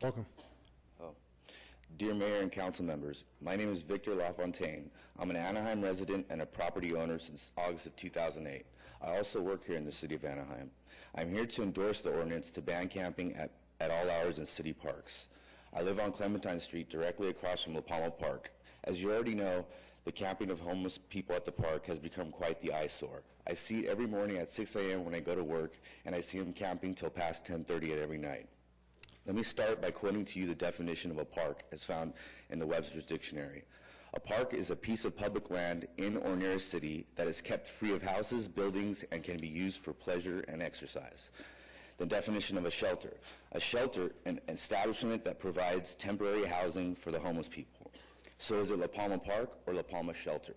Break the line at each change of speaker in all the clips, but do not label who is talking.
Welcome.
Dear Mayor and Council members, my name is Victor LaFontaine. I'm an Anaheim resident and a property owner since August of 2008. I also work here in the city of Anaheim. I'm here to endorse the ordinance to ban camping at all hours in city parks. I live on Clementine Street, directly across from La Palma Park. As you already know, the camping of homeless people at the park has become quite the eyesore. I see it every morning at 6 a.m. when I go to work, and I see them camping till past 10:30 every night. Let me start by quoting to you the definition of a park as found in the Webster's Dictionary. A park is a piece of public land in or near a city that is kept free of houses, buildings, and can be used for pleasure and exercise. The definition of a shelter. A shelter, an establishment that provides temporary housing for the homeless people. So is it La Palma Park or La Palma Shelter?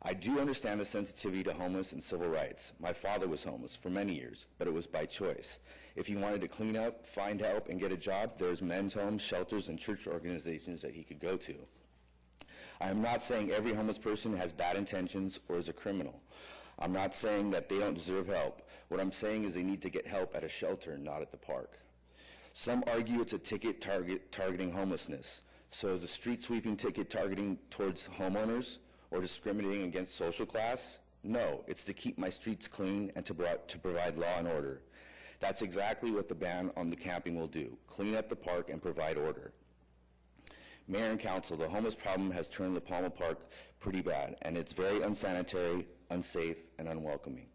I do understand the sensitivity to homeless and civil rights. My father was homeless for many years, but it was by choice. If he wanted to clean up, find help, and get a job, there's men's homes, shelters, and church organizations that he could go to. I am not saying every homeless person has bad intentions or is a criminal. I'm not saying that they don't deserve help. What I'm saying is they need to get help at a shelter, not at the park. Some argue it's a ticket targeting homelessness. So is a street sweeping ticket targeting towards homeowners or discriminating against social class? No, it's to keep my streets clean and to provide law and order. That's exactly what the ban on the camping will do, clean up the park and provide order. Mayor and Council, the homeless problem has turned La Palma Park pretty bad, and it's very unsanitary, unsafe, and unwelcoming.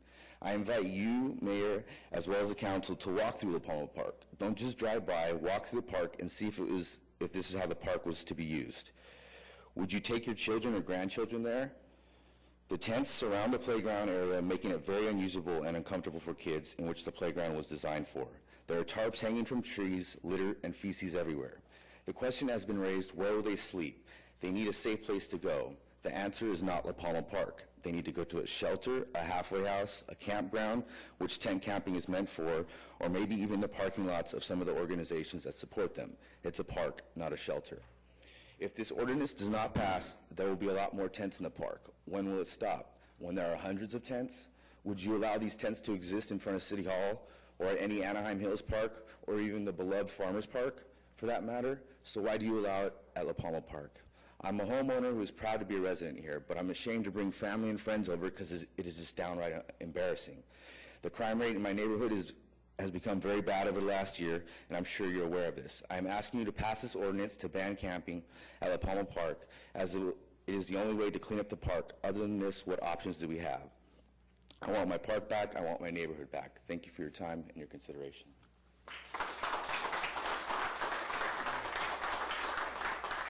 I invite you, Mayor, as well as the Council, to walk through La Palma Park. Don't just drive by, walk through the park and see if this is how the park was to be used. Would you take your children or grandchildren there? The tents surround the playground area, making it very unusable and uncomfortable for kids, in which the playground was designed for. There are tarps hanging from trees, litter, and feces everywhere. The question has been raised, where will they sleep? They need a safe place to go. The answer is not La Palma Park. They need to go to a shelter, a halfway house, a campground, which tent camping is meant for, or maybe even the parking lots of some of the organizations that support them. It's a park, not a shelter. If this ordinance does not pass, there will be a lot more tents in the park. When will it stop? When there are hundreds of tents? Would you allow these tents to exist in front of City Hall or at any Anaheim Hills Park or even the beloved Farmers Park for that matter? So why do you allow it at La Palma Park? I'm a homeowner who is proud to be a resident here, but I'm ashamed to bring family and friends over because it is just downright embarrassing. The crime rate in my neighborhood has become very bad over the last year, and I'm sure you're aware of this. I'm asking you to pass this ordinance to ban camping at La Palma Park, as it is the only way to clean up the park. Other than this, what options do we have? I want my park back. I want my neighborhood back. Thank you for your time and your consideration.